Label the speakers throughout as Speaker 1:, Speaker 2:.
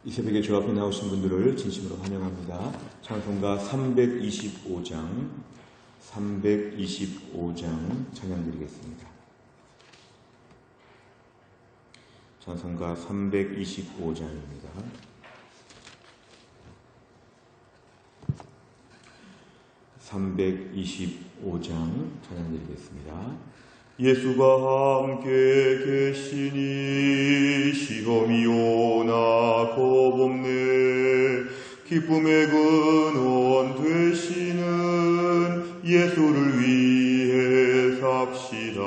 Speaker 1: 이 새벽에 주 앞에 나오신 분들을 진심으로 환영합니다. 찬송가 325장 찬양 드리겠습니다. 찬송가 325장입니다. 찬양 드리겠습니다. 예수가 함께 계시니 시험이 오나 겁없네. 기쁨의 근원 되시는 예수를 위해 삽시다.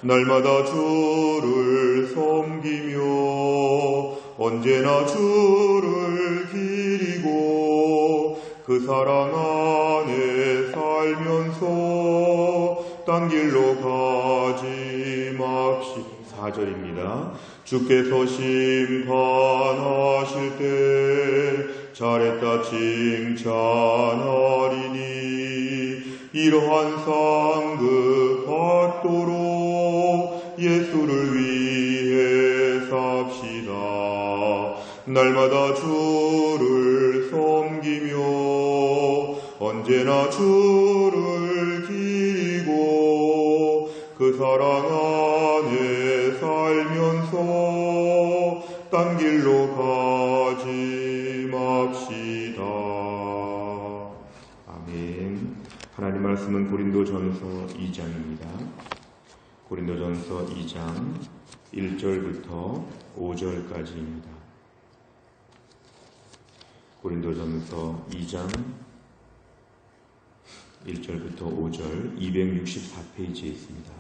Speaker 1: 날마다 주를 섬기며 언제나 주를 기리고 그 사랑 안에 살면서 딴 길로 가지 맙시다. 4절입니다. 주께서 심판하실 때 잘했다 칭찬하리니 이러한 상급 받도록 예수를 위해 삽시다. 날마다 주를 섬기며 언제나 주를 기리고 그 사랑 안에 살면서 딴 길로 가지 맙시다. 아멘. 하나님 말씀은 고린도전서 2장입니다. 고린도전서 2장 1절부터 5절까지입니다. 고린도전서 2장 1절부터 5절 264페이지에 있습니다.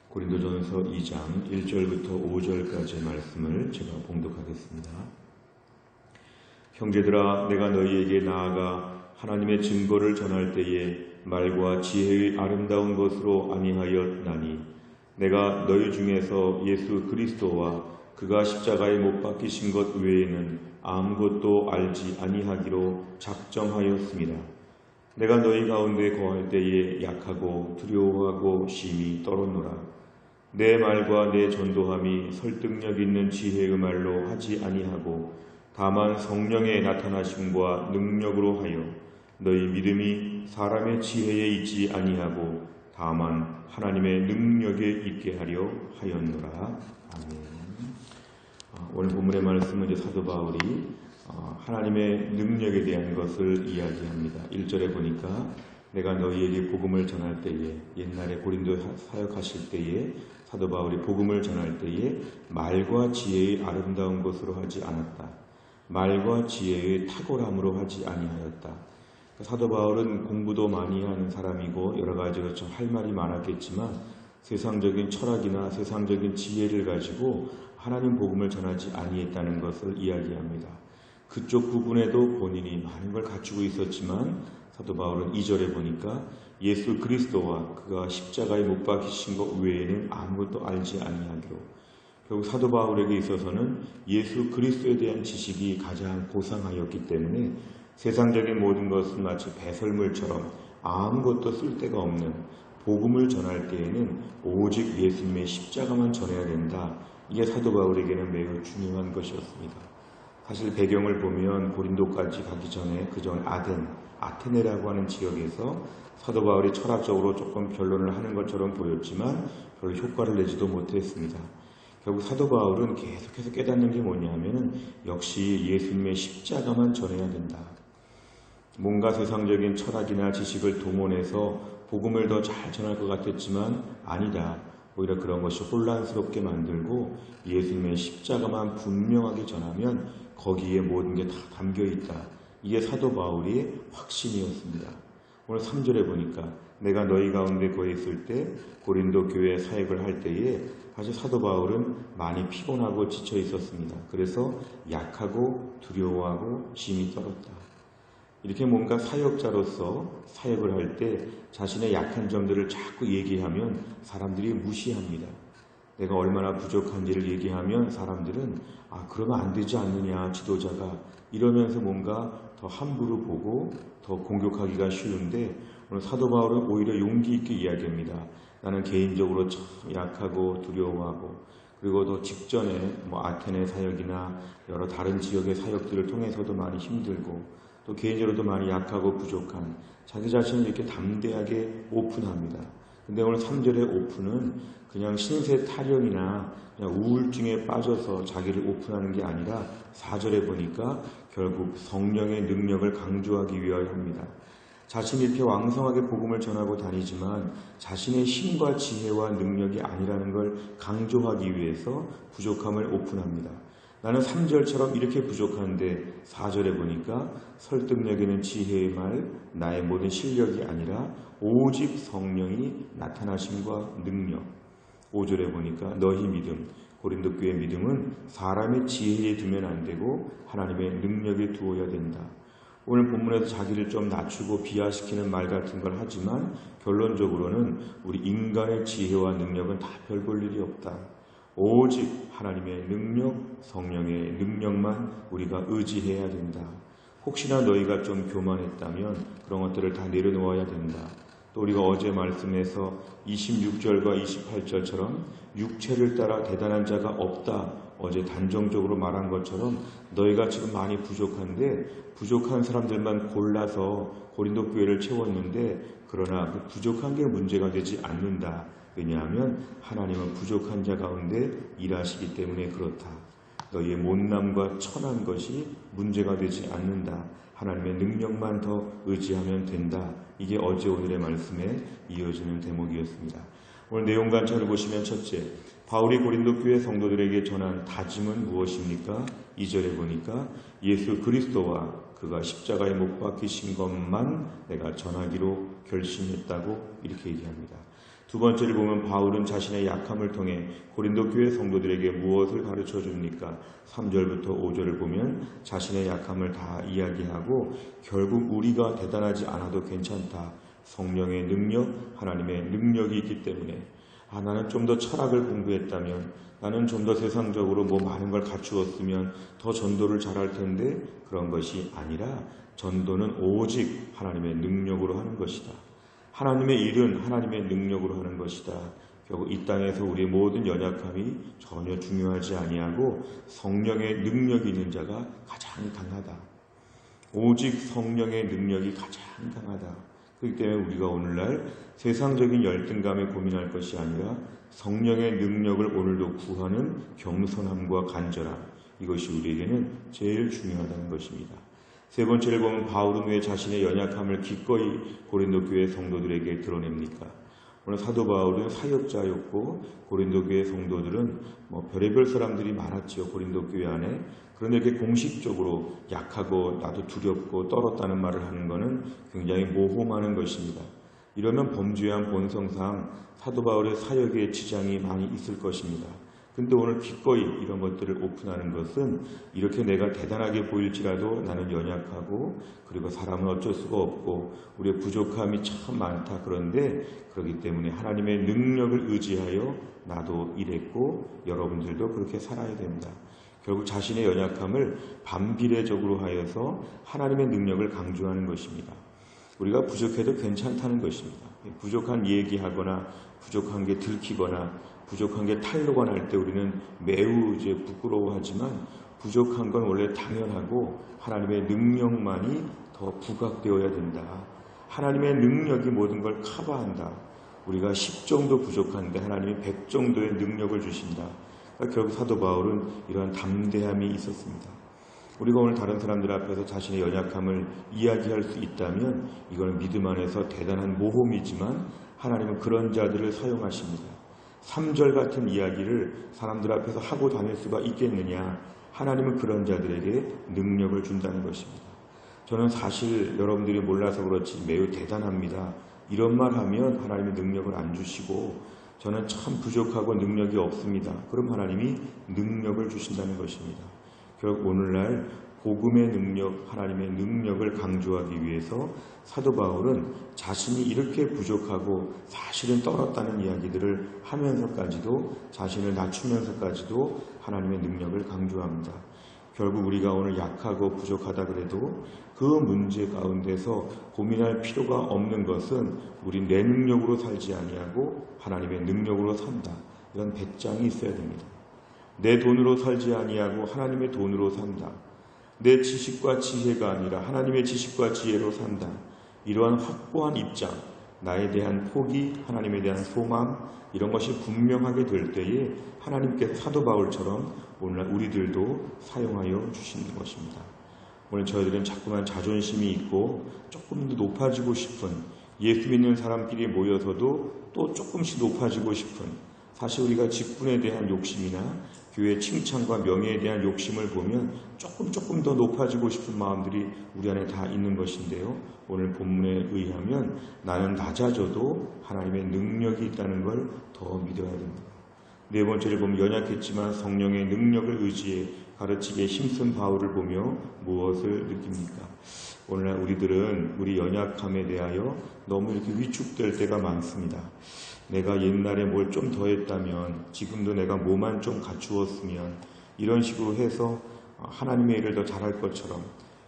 Speaker 1: 고린도전서 2장 1절부터 5절까지의 말씀을 제가 봉독하겠습니다. 형제들아, 내가 너희에게 나아가 하나님의 증거를 전할 때에 말과 지혜의 아름다운 것으로 아니하였나니 내가 너희 중에서 예수 그리스도와 그가 십자가에 못 박히신 것 외에는 아무것도 알지 아니하기로 작정하였습니다. 내가 너희 가운데 거할 때에 약하고 두려워하고 심히 떨었노라. 내 말과 내 전도함이 설득력 있는 지혜의 말로 하지 아니하고 다만 성령의 나타나심과 능력으로 하여 너희 믿음이 사람의 지혜에 있지 아니하고 다만 하나님의 능력에 있게 하려 하였노라. 아멘. 오늘 본문의 말씀은 이제 사도 바울이 하나님의 능력에 대한 것을 이야기합니다. 1절에 보니까 내가 너희에게 복음을 전할 때에, 옛날에 고린도 사역하실 때에 사도 바울이 복음을 전할 때에 말과 지혜의 아름다운 것으로 하지 않았다. 말과 지혜의 탁월함으로 하지 아니하였다. 사도 바울은 공부도 많이 하는 사람이고 여러 가지로 좀 할 말이 많았겠지만 세상적인 철학이나 세상적인 지혜를 가지고 하나님 복음을 전하지 아니했다는 것을 이야기합니다. 그쪽 부분에도 본인이 많은 걸 갖추고 있었지만 사도 바울은 2절에 보니까 예수 그리스도와 그가 십자가에 못 박히신 것 외에는 아무것도 알지 아니하기로, 결국 사도 바울에게 있어서는 예수 그리스도에 대한 지식이 가장 고상하였기 때문에 세상적인 모든 것은 마치 배설물처럼 아무것도 쓸데가 없는 복음을 전할 때에는 오직 예수님의 십자가만 전해야 된다. 이게 사도 바울에게는 매우 중요한 것이었습니다. 사실 배경을 보면 고린도까지 가기 전에 그전 아테네라고 하는 지역에서 사도 바울이 철학적으로 조금 변론을 하는 것처럼 보였지만 별로 효과를 내지도 못했습니다. 결국 사도 바울은 계속해서 깨닫는 게 뭐냐면은 역시 예수님의 십자가만 전해야 된다. 뭔가 세상적인 철학이나 지식을 동원해서 복음을 더 잘 전할 것 같았지만 아니다. 오히려 그런 것이 혼란스럽게 만들고 예수님의 십자가만 분명하게 전하면 거기에 모든 게 다 담겨 있다. 이게 사도 바울의 확신이었습니다. 오늘 3절에 보니까 내가 너희 가운데 거해 있을 때 고린도 교회 사역을 할 때에 사실 사도 바울은 많이 피곤하고 지쳐 있었습니다. 그래서 약하고 두려워하고 심히 떨었다. 이렇게 뭔가 사역자로서 사역을 할 때 자신의 약한 점들을 자꾸 얘기하면 사람들이 무시합니다. 내가 얼마나 부족한지를 얘기하면 사람들은 그러면 안 되지 않느냐 지도자가, 이러면서 뭔가 더 함부로 보고 더 공격하기가 쉬운데 오늘 사도 바울은 오히려 용기 있게 이야기합니다. 나는 개인적으로 참 약하고 두려워하고, 그리고 또 직전에 아테네 사역이나 여러 다른 지역의 사역들을 통해서도 많이 힘들고, 또 개인적으로도 많이 약하고 부족한 자기 자신을 이렇게 담대하게 오픈합니다. 근데 오늘 3절의 오픈은 그냥 신세 타령이나 그냥 우울증에 빠져서 자기를 오픈하는 게 아니라 4절에 보니까 결국 성령의 능력을 강조하기 위하여 합니다. 자신이 이렇게 왕성하게 복음을 전하고 다니지만 자신의 힘과 지혜와 능력이 아니라는 걸 강조하기 위해서 부족함을 오픈합니다. 나는 3절처럼 이렇게 부족한데 4절에 보니까 설득력에는 지혜의 말, 나의 모든 실력이 아니라 오직 성령이 나타나심과 능력. 5절에 보니까 너희 믿음, 고린도 교회 믿음은 사람의 지혜에 두면 안 되고 하나님의 능력에 두어야 된다. 오늘 본문에서 자기를 좀 낮추고 비하시키는 말 같은 걸 하지만 결론적으로는 우리 인간의 지혜와 능력은 다 별 볼 일이 없다. 오직 하나님의 능력, 성령의 능력만 우리가 의지해야 된다. 혹시나 너희가 좀 교만했다면 그런 것들을 다 내려놓아야 된다. 또 우리가 어제 말씀에서 26절과 28절처럼 육체를 따라 대단한 자가 없다. 어제 단정적으로 말한 것처럼 너희가 지금 많이 부족한데 부족한 사람들만 골라서 고린도 교회를 채웠는데 그러나 그 부족한 게 문제가 되지 않는다. 왜냐하면 하나님은 부족한 자 가운데 일하시기 때문에 그렇다. 너희의 못남과 천한 것이 문제가 되지 않는다. 하나님의 능력만 더 의지하면 된다. 이게 어제 오늘의 말씀에 이어지는 대목이었습니다. 오늘 내용 관찰을 보시면 첫째, 바울이 고린도 교회 성도들에게 전한 다짐은 무엇입니까? 2절에 보니까 예수 그리스도와 그가 십자가에 못 박히신 것만 내가 전하기로 결심했다고 이렇게 얘기합니다. 두 번째를 보면 바울은 자신의 약함을 통해 고린도 교회 성도들에게 무엇을 가르쳐 줍니까? 3절부터 5절을 보면 자신의 약함을 다 이야기하고 결국 우리가 대단하지 않아도 괜찮다. 성령의 능력, 하나님의 능력이 있기 때문에 나는 좀 더 철학을 공부했다면, 나는 좀 더 세상적으로 많은 걸 갖추었으면 더 전도를 잘할 텐데 그런 것이 아니라 전도는 오직 하나님의 능력으로 하는 것이다. 하나님의 일은 하나님의 능력으로 하는 것이다. 결국 이 땅에서 우리의 모든 연약함이 전혀 중요하지 아니하고 성령의 능력이 있는 자가 가장 강하다. 오직 성령의 능력이 가장 강하다. 그렇기 때문에 우리가 오늘날 세상적인 열등감에 고민할 것이 아니라 성령의 능력을 오늘도 구하는 겸손함과 간절함, 이것이 우리에게는 제일 중요하다는 것입니다. 세 번째를 보면 바울은 왜 자신의 연약함을 기꺼이 고린도 교회 성도들에게 드러냅니까? 오늘 사도 바울은 사역자였고 고린도 교회 성도들은 별의별 사람들이 많았지요. 고린도 교회 안에. 그런데 이렇게 공식적으로 약하고 나도 두렵고 떨었다는 말을 하는 것은 굉장히 모험하는 것입니다. 이러면 범죄한 본성상 사도 바울의 사역에 지장이 많이 있을 것입니다. 근데 오늘 기꺼이 이런 것들을 오픈하는 것은 이렇게 내가 대단하게 보일지라도 나는 연약하고 그리고 사람은 어쩔 수가 없고 우리의 부족함이 참 많다. 그런데 그렇기 때문에 하나님의 능력을 의지하여 나도 이랬고 여러분들도 그렇게 살아야 된다. 결국 자신의 연약함을 반비례적으로 하여서 하나님의 능력을 강조하는 것입니다. 우리가 부족해도 괜찮다는 것입니다. 부족한 얘기하거나 부족한 게 들키거나 부족한 게 탄로가 날 때 우리는 매우 부끄러워하지만 부족한 건 원래 당연하고 하나님의 능력만이 더 부각되어야 된다. 하나님의 능력이 모든 걸 커버한다. 우리가 10 정도 부족한데 하나님이 100 정도의 능력을 주신다. 결국 사도 바울은 이러한 담대함이 있었습니다. 우리가 오늘 다른 사람들 앞에서 자신의 연약함을 이야기할 수 있다면 이건 믿음 안에서 대단한 모험이지만 하나님은 그런 자들을 사용하십니다. 3절 같은 이야기를 사람들 앞에서 하고 다닐 수가 있겠느냐? 하나님은 그런 자들에게 능력을 준다는 것입니다. 저는 사실 여러분들이 몰라서 그렇지 매우 대단합니다. 이런 말 하면 하나님이 능력을 안 주시고 저는 참 부족하고 능력이 없습니다. 그럼 하나님이 능력을 주신다는 것입니다. 결국 오늘날 복음의 능력, 하나님의 능력을 강조하기 위해서 사도 바울은 자신이 이렇게 부족하고 사실은 떨었다는 이야기들을 하면서까지도 자신을 낮추면서까지도 하나님의 능력을 강조합니다. 결국 우리가 오늘 약하고 부족하다 그래도 그 문제 가운데서 고민할 필요가 없는 것은 우리 내 능력으로 살지 아니하고 하나님의 능력으로 산다. 이런 배짱이 있어야 됩니다. 내 돈으로 살지 아니하고 하나님의 돈으로 산다. 내 지식과 지혜가 아니라 하나님의 지식과 지혜로 산다. 이러한 확고한 입장, 나에 대한 포기, 하나님에 대한 소망, 이런 것이 분명하게 될 때에 하나님께 사도 바울처럼 오늘날 우리들도 사용하여 주시는 것입니다. 오늘 저희들은 자꾸만 자존심이 있고 조금 더 높아지고 싶은, 예수 믿는 사람끼리 모여서도 또 조금씩 높아지고 싶은, 사실 우리가 직분에 대한 욕심이나 교회 칭찬과 명예에 대한 욕심을 보면 조금 더 높아지고 싶은 마음들이 우리 안에 다 있는 것인데요. 오늘 본문에 의하면 나는 낮아져도 하나님의 능력이 있다는 걸 더 믿어야 됩니다. 네 번째를 보면 연약했지만 성령의 능력을 의지해 가르치기에 힘쓴 바울을 보며 무엇을 느낍니까? 오늘날 우리들은 우리 연약함에 대하여 너무 이렇게 위축될 때가 많습니다. 내가 옛날에 뭘 좀 더 했다면, 지금도 내가 뭐만 좀 갖추었으면, 이런 식으로 해서 하나님의 일을 더 잘할 것처럼,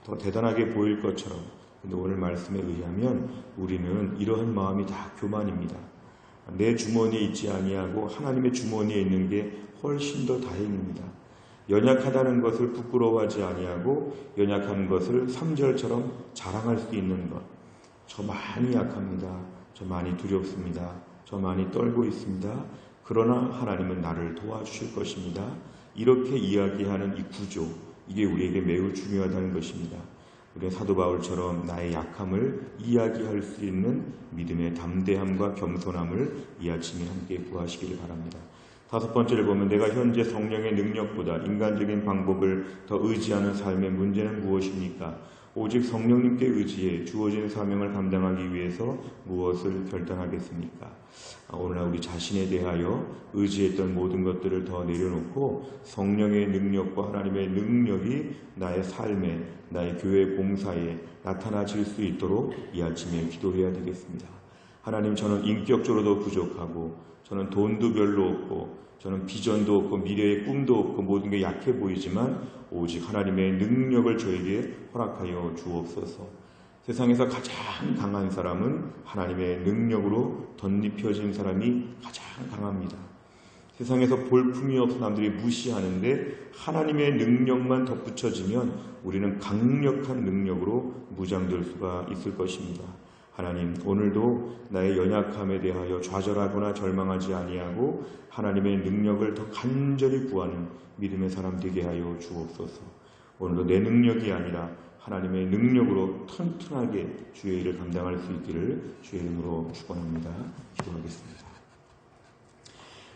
Speaker 1: 더 대단하게 보일 것처럼. 근데 오늘 말씀에 의하면 우리는 이러한 마음이 다 교만입니다. 내 주머니에 있지 아니하고 하나님의 주머니에 있는 게 훨씬 더 다행입니다. 연약하다는 것을 부끄러워하지 아니하고 연약한 것을 3절처럼 자랑할 수 있는 것. 저 많이 약합니다. 저 많이 두렵습니다. 저 많이 떨고 있습니다. 그러나 하나님은 나를 도와주실 것입니다. 이렇게 이야기하는 이 구조, 이게 우리에게 매우 중요하다는 것입니다. 우리가 사도 바울처럼 나의 약함을 이야기할 수 있는 믿음의 담대함과 겸손함을 이 아침에 함께 구하시기를 바랍니다. 다섯 번째를 보면 내가 현재 성령의 능력보다 인간적인 방법을 더 의지하는 삶의 문제는 무엇입니까? 오직 성령님께 의지해 주어진 사명을 감당하기 위해서 무엇을 결단하겠습니까? 오늘날 우리 자신에 대하여 의지했던 모든 것들을 더 내려놓고 성령의 능력과 하나님의 능력이 나의 삶에, 나의 교회 봉사에 나타나질 수 있도록 이 아침에 기도해야 되겠습니다. 하나님, 저는 인격적으로도 부족하고 저는 돈도 별로 없고 저는 비전도 없고 미래의 꿈도 없고 모든 게 약해 보이지만 오직 하나님의 능력을 저에게 허락하여 주옵소서. 세상에서 가장 강한 사람은 하나님의 능력으로 덧입혀진 사람이 가장 강합니다. 세상에서 볼품이 없어 남들이 무시하는데 하나님의 능력만 덧붙여지면 우리는 강력한 능력으로 무장될 수가 있을 것입니다. 하나님, 오늘도 나의 연약함에 대하여 좌절하거나 절망하지 아니하고 하나님의 능력을 더 간절히 구하는 믿음의 사람 되게 하여 주옵소서. 오늘도 내 능력이 아니라 하나님의 능력으로 튼튼하게 주의 일을 감당할 수 있기를 주의 이름으로 축원합니다. 기도하겠습니다.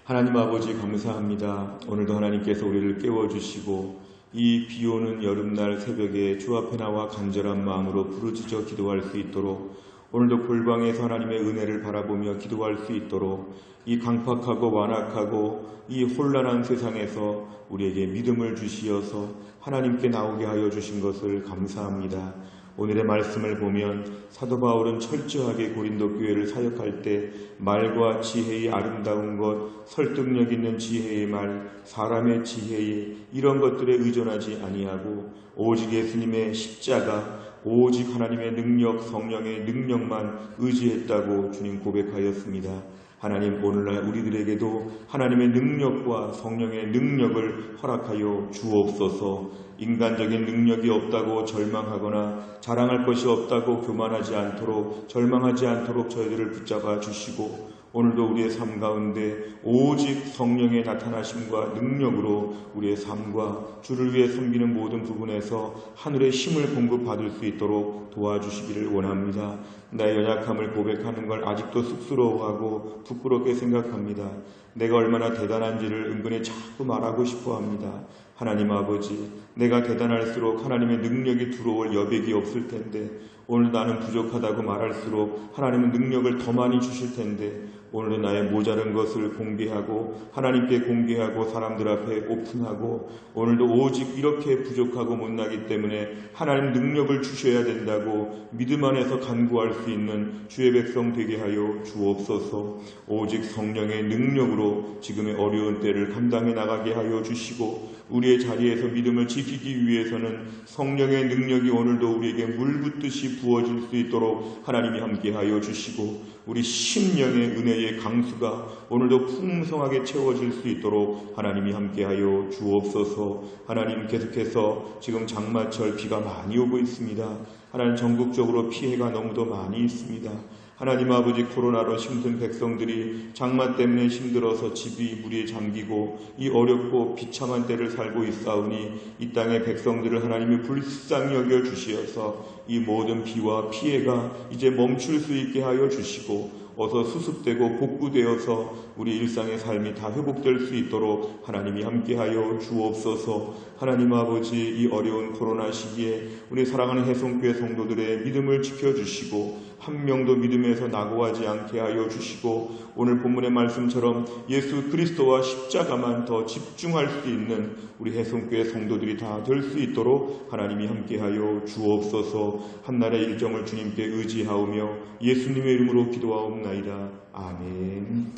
Speaker 1: 하나님 아버지, 감사합니다. 오늘도 하나님께서 우리를 깨워주시고 이 비오는 여름날 새벽에 주 앞에 나와 간절한 마음으로 부르짖어 기도할 수 있도록, 오늘도 골방에서 하나님의 은혜를 바라보며 기도할 수 있도록, 이 강팍하고 완악하고 이 혼란한 세상에서 우리에게 믿음을 주시어서 하나님께 나오게 하여 주신 것을 감사합니다. 오늘의 말씀을 보면 사도 바울은 철저하게 고린도 교회를 사역할 때 말과 지혜의 아름다운 것, 설득력 있는 지혜의 말, 사람의 지혜에 이런 것들에 의존하지 아니하고 오직 예수님의 십자가, 오직 하나님의 능력, 성령의 능력만 의지했다고 주님 고백하였습니다. 하나님, 오늘날 우리들에게도 하나님의 능력과 성령의 능력을 허락하여 주옵소서. 인간적인 능력이 없다고 절망하거나 자랑할 것이 없다고 교만하지 않도록, 절망하지 않도록 저희들을 붙잡아 주시고, 오늘도 우리의 삶 가운데 오직 성령의 나타나심과 능력으로 우리의 삶과 주를 위해 섬기는 모든 부분에서 하늘의 힘을 공급받을 수 있도록 도와주시기를 원합니다. 나의 연약함을 고백하는 걸 아직도 쑥스러워하고 부끄럽게 생각합니다. 내가 얼마나 대단한지를 은근히 자꾸 말하고 싶어합니다. 하나님 아버지, 내가 대단할수록 하나님의 능력이 들어올 여백이 없을 텐데, 오늘 나는 부족하다고 말할수록 하나님은 능력을 더 많이 주실 텐데, 오늘도 나의 모자른 것을 공개하고 하나님께 공개하고 사람들 앞에 오픈하고 오늘도 오직 이렇게 부족하고 못나기 때문에 하나님 능력을 주셔야 된다고 믿음 안에서 간구할 수 있는 주의 백성 되게 하여 주옵소서. 오직 성령의 능력으로 지금의 어려운 때를 감당해 나가게 하여 주시고 우리의 자리에서 믿음을 지키기 위해서는 성령의 능력이 오늘도 우리에게 물 붓듯이 부어질 수 있도록 하나님이 함께하여 주시고 우리 심령의 은혜의 강수가 오늘도 풍성하게 채워질 수 있도록 하나님이 함께하여 주옵소서. 하나님 계속해서 지금 장마철 비가 많이 오고 있습니다. 하나님 전국적으로 피해가 너무도 많이 있습니다. 하나님 아버지 코로나로 힘든 백성들이 장마 때문에 힘들어서 집이 물에 잠기고 이 어렵고 비참한 때를 살고 있사오니 이 땅의 백성들을 하나님이 불쌍히 여겨 주시어서 이 모든 비와 피해가 이제 멈출 수 있게 하여 주시고 어서 수습되고 복구되어서 우리 일상의 삶이 다 회복될 수 있도록 하나님이 함께하여 주옵소서. 하나님 아버지 이 어려운 코로나 시기에 우리 사랑하는 해성교회 성도들의 믿음을 지켜주시고 한 명도 믿음에서 낙오하지 않게 하여 주시고 오늘 본문의 말씀처럼 예수 그리스도와 십자가만 더 집중할 수 있는 우리 해성교회 성도들이 다 될 수 있도록 하나님이 함께하여 주옵소서. 한날의 일정을 주님께 의지하오며 예수님의 이름으로 기도하옵나이다. 아멘.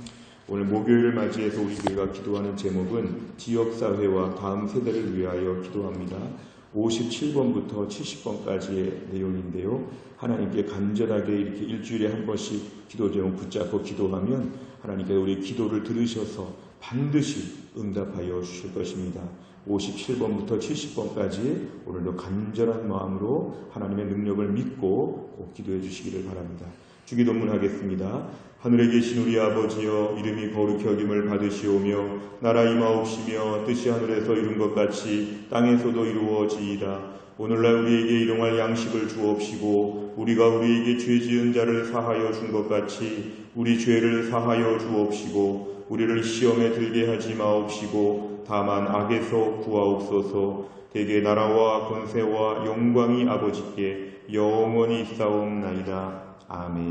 Speaker 1: 오늘 목요일을 맞이해서 우리 교회가 기도하는 제목은 지역사회와 다음 세대를 위하여 기도합니다. 57번부터 70번까지의 내용인데요. 하나님께 간절하게 이렇게 일주일에 한 번씩 기도 제목 붙잡고 기도하면 하나님께서 우리 기도를 들으셔서 반드시 응답하여 주실 것입니다. 57번부터 70번까지 오늘도 간절한 마음으로 하나님의 능력을 믿고 꼭 기도해 주시기를 바랍니다. 주기도문 하겠습니다. 하늘에 계신 우리 아버지여, 이름이 거룩히 여김을 받으시오며 나라 임하옵시며 뜻이 하늘에서 이룬 것 같이 땅에서도 이루어지이다. 오늘날 우리에게 일용할 양식을 주옵시고 우리가 우리에게 죄 지은 자를 사하여 준 것 같이 우리 죄를 사하여 주옵시고 우리를 시험에 들게 하지 마옵시고 다만 악에서 구하옵소서. 대개 나라와 권세와 영광이 아버지께 영원히 있사옵나이다. 아멘.